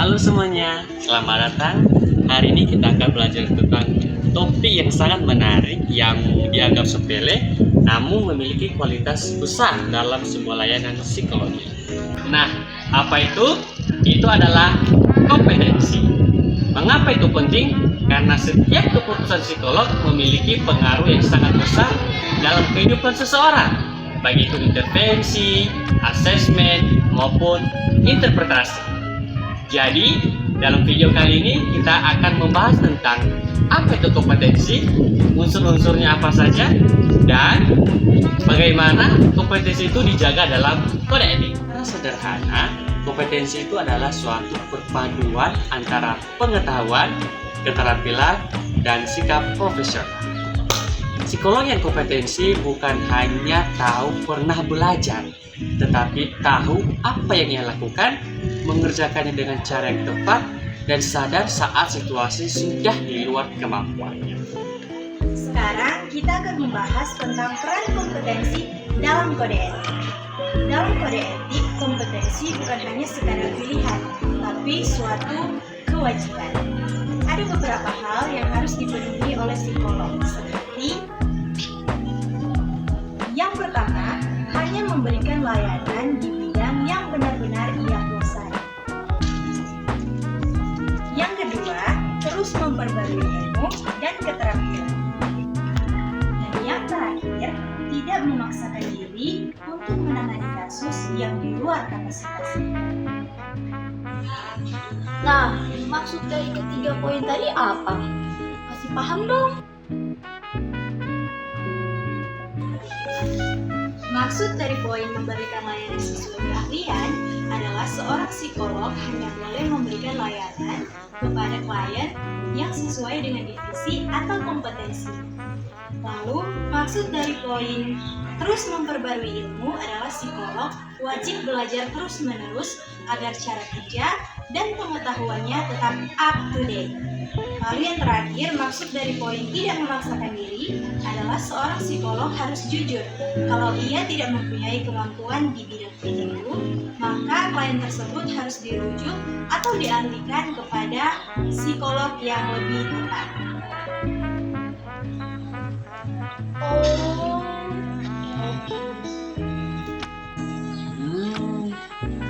Halo semuanya, selamat datang. Hari ini kita akan belajar tentang topik yang sangat menarik yang dianggap sepele namun memiliki kualitas besar dalam sebuah layanan psikologi. Nah, apa itu? Itu adalah kompetensi. Mengapa itu penting? Karena setiap keputusan psikolog memiliki pengaruh yang sangat besar dalam kehidupan seseorang, baik itu intervensi, asesmen, maupun interpretasi. Jadi, dalam video kali ini kita akan membahas tentang apa itu kompetensi, unsur-unsurnya apa saja, dan bagaimana kompetensi itu dijaga dalam kode etik. Secara sederhana, kompetensi itu adalah suatu perpaduan antara pengetahuan, keterampilan, dan sikap profesional. Psikolog yang kompetensi bukan hanya tahu pernah belajar, tetapi tahu apa yang ia lakukan, mengerjakannya dengan cara yang tepat, dan sadar saat situasi sudah di luar kemampuannya. Sekarang kita akan membahas tentang peran kompetensi dalam kode etik. Dalam kode etik, kompetensi bukan hanya sekadar pilihan, tapi suatu kewajiban. Ada beberapa hal yang harus dipenuhi oleh psikolog, seperti yang pertama, hanya memberikan layanan di bidang yang benar-benar ia kuasai. Yang kedua, terus memperbarui ilmu dan keterampilan. Dan yang terakhir, tidak memaksakan diri untuk menangani kasus yang di luar kapasitasnya. Nah, maksud dari ketiga poin tadi apa? Kasih paham dong. Maksud dari poin memberikan layanan sesuai keahlian adalah seorang psikolog hanya boleh memberikan layanan kepada klien yang sesuai dengan divisi atau kompetensi. Lalu, maksud dari poin terus memperbarui ilmu adalah psikolog wajib belajar terus-menerus agar cara kerja dan pengetahuannya tetap up to date. Lalu yang terakhir, maksud dari poin tidak memaksakan diri adalah seorang psikolog harus jujur. Kalau ia tidak mempunyai kemampuan di bidang tertentu, maka klien tersebut harus dirujuk atau dialihkan kepada psikolog yang lebih tepat.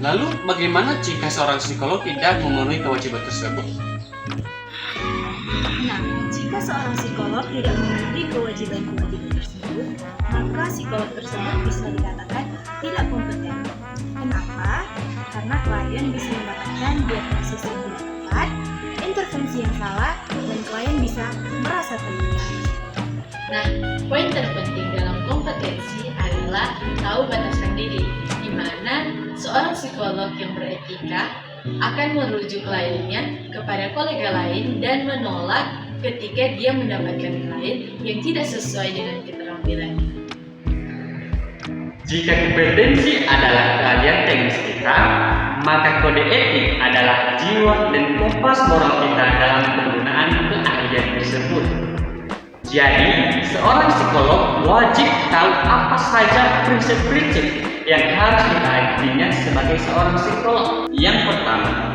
Lalu bagaimana jika seorang psikolog tidak memenuhi kewajiban tersebut? Nah, jika seorang psikolog tidak memenuhi kewajiban-kewajiban tersebut, maka psikolog tersebut bisa dikatakan tidak kompeten. Kenapa? Karena klien bisa mendapatkan diagnosis yang tidak tepat, intervensi yang salah, dan klien bisa merasa tertekan. Nah, poin terpenting dalam kompetensi adalah tahu batasan diri, di mana seorang psikolog yang beretika akan merujuk kliennya kepada kolega lain dan menolak ketika dia mendapatkan klien yang tidak sesuai dengan keterampilannya. Jika kompetensi adalah keahlian teknis kita, maka kode etik adalah jiwa dan kompas moral kita dalam penggunaan keahlian tersebut. Jadi, seorang psikolog wajib tahu apa saja prinsip-prinsip yang harus ditaatinya sebagai seorang psikolog. Yang pertama,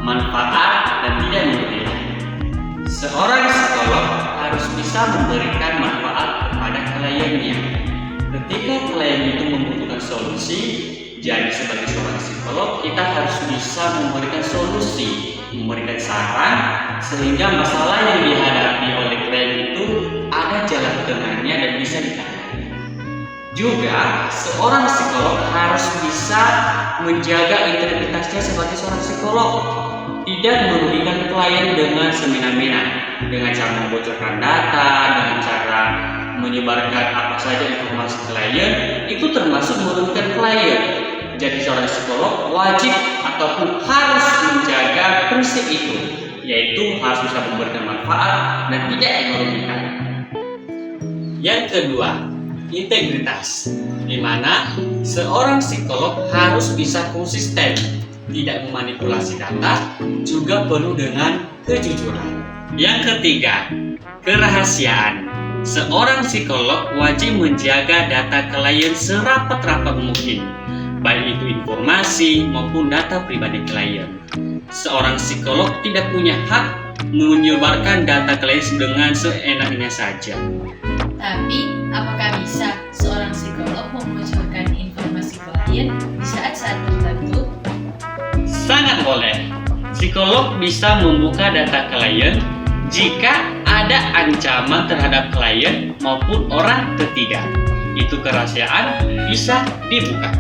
manfaat dan tidak merugikan. Seorang psikolog harus bisa memberikan manfaat kepada kliennya. Ketika klien itu membutuhkan solusi, jadi sebagai seorang psikolog kita harus bisa memberikan solusi, memberikan saran, sehingga masalah yang dihadapi oleh klien itu ada jalan tengahnya dan bisa ditangani. Juga, seorang psikolog harus bisa menjaga integritasnya sebagai seorang psikolog, tidak merugikan klien dengan semena-mena, dengan cara membocorkan data, dengan cara menyebarkan apa saja informasi klien, itu termasuk merugikan klien. Jadi seorang psikolog wajib ataupun harus menjaga prinsip itu, yaitu harus bisa memberikan manfaat dan tidak merugikan. Yang kedua, integritas, di mana seorang psikolog harus bisa konsisten, tidak memanipulasi data, juga penuh dengan kejujuran. Yang ketiga, kerahasiaan. Seorang psikolog wajib menjaga data klien serapat-rapat mungkin, baik itu informasi maupun data pribadi klien. Seorang psikolog tidak punya hak menyebarkan data klien dengan seenaknya saja. Tapi, apakah bisa seorang psikolog memunculkan informasi klien di saat-saat tertentu? Sangat boleh. Psikolog bisa membuka data klien jika ada ancaman terhadap klien maupun orang ketiga. Itu kerahasiaan bisa dibuka.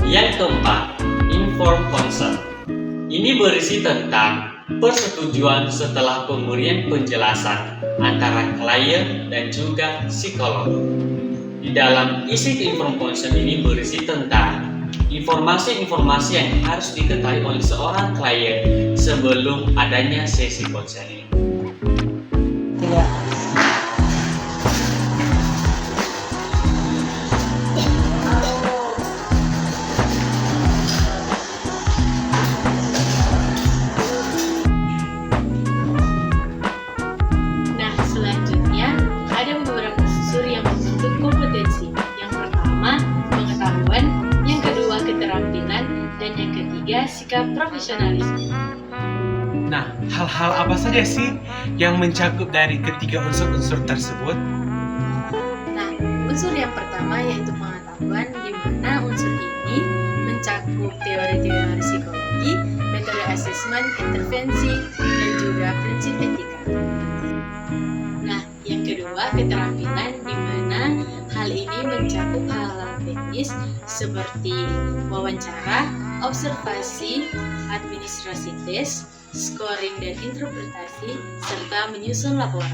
Yang keempat, informed consent. Ini berisi tentang persetujuan setelah pemberian penjelasan antara klien dan juga psikolog. Di dalam isi informed consent ini berisi tentang informasi-informasi yang harus diketahui oleh seorang klien sebelum adanya sesi konseling. Nah, selanjutnya ada beberapa unsur yang membentuk kompetensi. Yang pertama, pengetahuan, yang kedua, keterampilan, dan yang ketiga, sikap profesionalisme. Nah, hal-hal apa saja sih yang mencakup dari ketiga unsur-unsur tersebut? Nah, unsur yang pertama yaitu pengetahuan, di mana unsur ini mencakup teori-teori psikologi, metode asesmen, intervensi, dan juga prinsip etika. Nah, yang kedua, keterampilan, di mana hal ini mencakup hal-hal teknis seperti wawancara, observasi, administrasi tes, scoring dan interpretasi, serta menyusun laporan.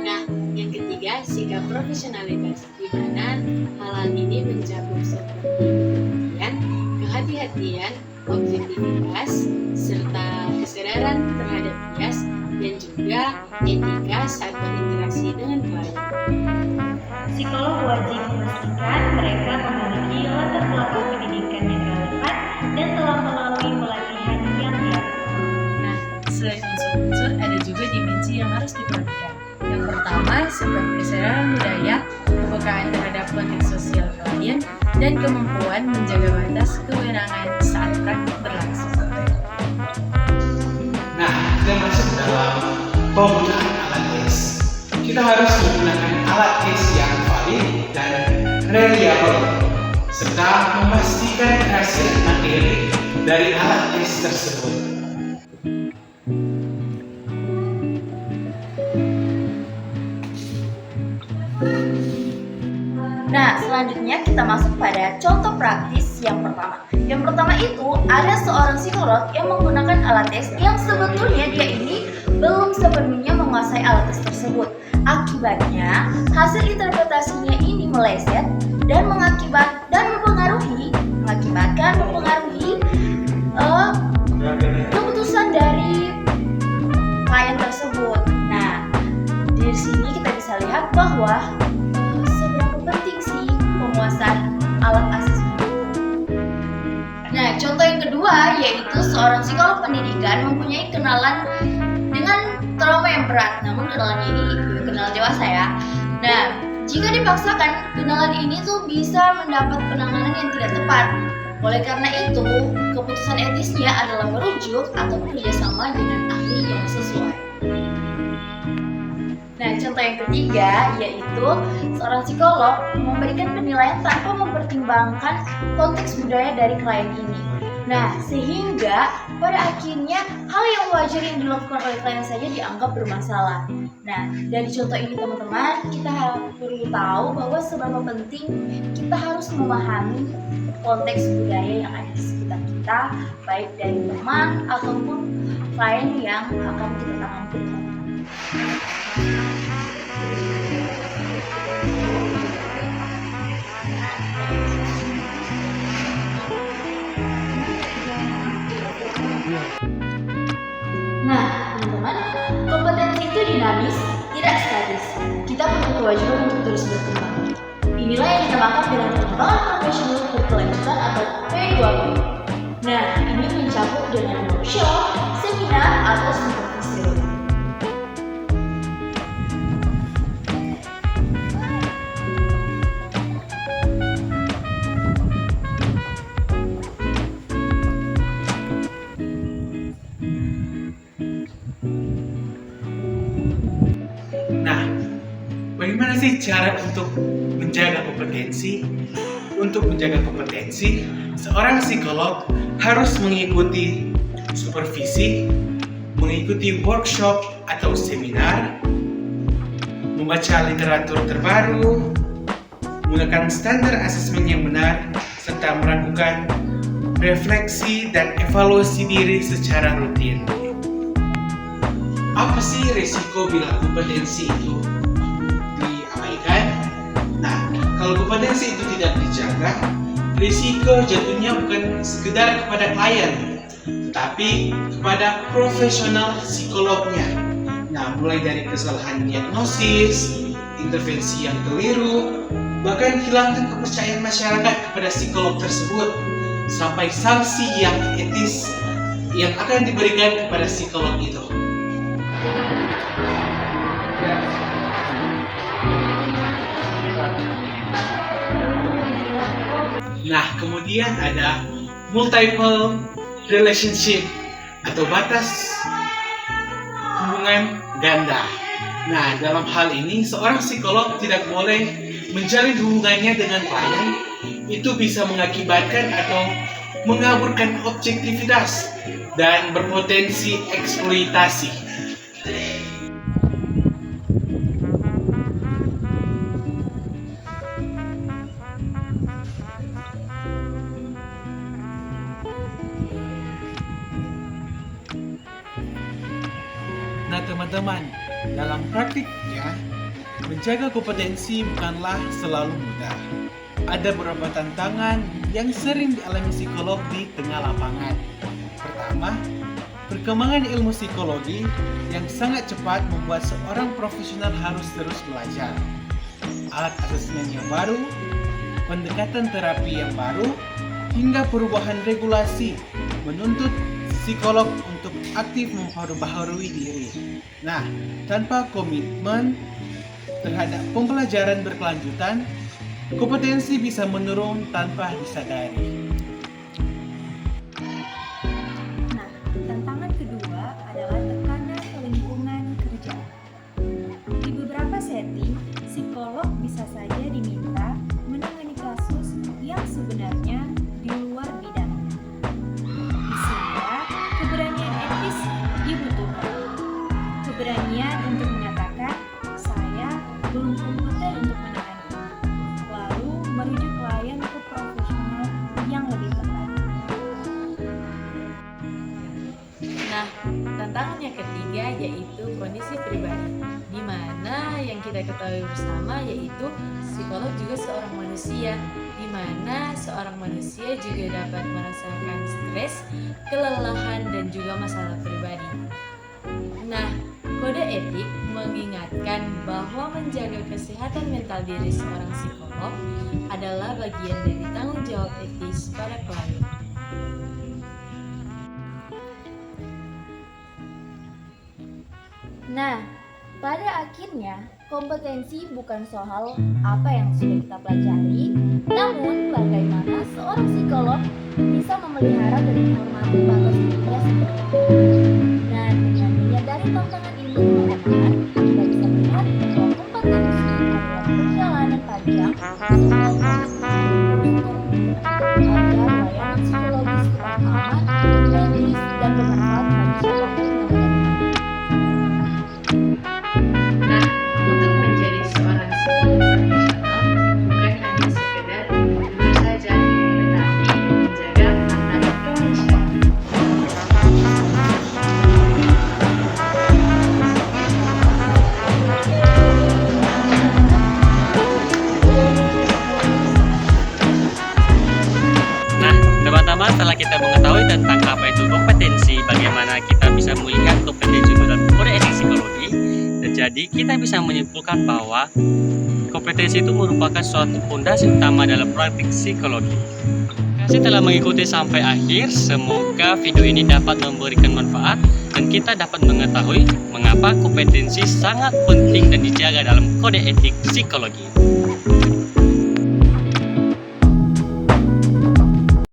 Nah, yang ketiga, sikap profesionalitas, di mana hal-hal ini mencakup seperti ketelitian, kehati-hatian, objektivitas, serta kesadaran terhadap bias, dan juga etika saat berinteraksi dengan klien. Psikolog wajib memastikan mereka memiliki latar belakang pendidikan yang relevan dan telah melalui pelatihan yang dilakukan. Nah, selain unsur-unsur, ada juga dimensi yang harus diperhatikan. Yang pertama, seperti kesadaran budaya, kepekaan terhadap konteks sosial klien, dan kemampuan menjaga batas kewenangan saat praktik berlangsung. Nah, kita masuk dalam penggunaan alat tes. Kita harus menggunakan alat tes yang valid dan reliable, serta memastikan hasil materi dari alat tes tersebut. Nah, selanjutnya kita masuk pada contoh praktis yang pertama. Yang pertama itu ada seorang psikolog yang menggunakan alat tes yang sebetulnya dia ini belum sepenuhnya menguasai alat tes tersebut. Akibatnya, hasil interpretasinya ini meleset dan mempengaruhi keputusan dari klien tersebut. Nah, di sini kita bisa lihat bahwa seberapa penting sih penguasaan alat asesmen. Nah, contoh yang kedua yaitu seorang psikolog pendidikan mempunyai kenalan dengan trauma yang berat, namun kenalannya ini kenalan dewasa ya. Nah, jika dipaksakan, kenalan ini tuh bisa mendapat penanganan yang tidak tepat. Oleh karena itu, keputusan etisnya adalah merujuk atau bekerjasama dengan ahli yang sesuai. Nah, contoh yang ketiga yaitu seorang psikolog memberikan penilaian tanpa mempertimbangkan konteks budaya dari klien ini. Nah, sehingga pada akhirnya hal yang wajar yang dilakukan oleh klien saja dianggap bermasalah. Nah, dari contoh ini teman-teman, kita perlu tahu bahwa seberapa penting kita harus memahami konteks budaya yang ada di sekitar kita, baik dari teman ataupun klien yang akan kita tangani ke depan. Nah, teman-teman, kompetensi itu dinamis, tidak statis. Kita punya kewajiban untuk terus berkembang. Inilah yang dinamakan dengan pengembangan profesional berkelanjutan atau P2P. Nah, ini mencakup dengan workshop, seminar, atau supervisi. bagaimana sih cara untuk menjaga kompetensi? Untuk menjaga kompetensi, seorang psikolog harus mengikuti supervisi, mengikuti workshop atau seminar, membaca literatur terbaru, menggunakan standar asesmen yang benar, serta melakukan refleksi dan evaluasi diri secara rutin. Apa sih risiko bila kompetensi itu diabaikan? Nah, kalau kompetensi itu tidak dijaga, risiko jatuhnya bukan sekedar kepada klien, tetapi kepada profesional psikolognya. Nah, mulai dari kesalahan diagnosis, intervensi yang keliru, bahkan hilangnya kepercayaan masyarakat kepada psikolog tersebut, sampai sanksi yang etis yang akan diberikan kepada psikolog itu. Nah, kemudian ada multiple relationship atau batas hubungan ganda. Nah, dalam hal ini seorang psikolog tidak boleh menjalin hubungannya dengan klien. Itu bisa mengakibatkan atau mengaburkan objektivitas dan berpotensi eksploitasi. Nah teman-teman, dalam praktiknya, menjaga kompetensi bukanlah selalu mudah. Ada beberapa tantangan yang sering dialami psikolog di tengah lapangan. Pertama, perkembangan ilmu psikologi yang sangat cepat membuat seorang profesional harus terus belajar. Alat asesmen yang baru, pendekatan terapi yang baru, hingga perubahan regulasi menuntut psikolog untuk aktif memperbaharui diri. Nah, tanpa komitmen terhadap pembelajaran berkelanjutan, kompetensi bisa menurun tanpa disadari. Nah, tantangan kedua adalah tekanan lingkungan kerja. Di beberapa setting, psikolog bisa saja diminta menangani kasus yang sebenarnya di luar bidangnya. Sehingga keberanian etis dibutuhkan. Keberanian untuk mengatakan, saya belum kompeten untuk menangani. Lalu merujuk klien ke profesional yang lebih tepat. Nah, tantangan yang ketiga yaitu kondisi pribadi, di mana yang kita ketahui bersama yaitu psikolog juga seorang manusia, di mana seorang manusia juga dapat merasakan stres, kelelahan, dan juga masalah pribadi. Nah, kode etik mengingatkan bahwa menjaga kesehatan mental diri seorang psikolog adalah bagian dari tanggung jawab etis pada klien. Nah, pada akhirnya kompetensi bukan soal apa yang sudah kita pelajari, namun bagaimana seorang psikolog bisa memelihara dan menghormati batas dirinya sendiri. Nah, dengan menyadari tantangan ini teman-teman, kita bisa melihat bahwa kompetensi adalah perjalanan panjang psikolog agar layanan psikologis tetap aman, medis, dan bermanfaat bagi siapapun yang menerima. Nah, untuk menjadi seorang psikolog profesional bukan hanya sekedar duduk saja, tetapi menjaga martabat kemanusiaan. Nah, teman-teman, setelah kita mengetahui tentang apa itu kompetensi, bagaimana kita bisa melihat kompetensi dalam kode etik psikologi, dan jadi kita bisa menyimpulkan bahwa kompetensi itu merupakan suatu fondasi utama dalam praktik psikologi. Terima kasih telah mengikuti sampai akhir. Semoga video ini dapat memberikan manfaat dan kita dapat mengetahui mengapa kompetensi sangat penting dan dijaga dalam kode etik psikologi.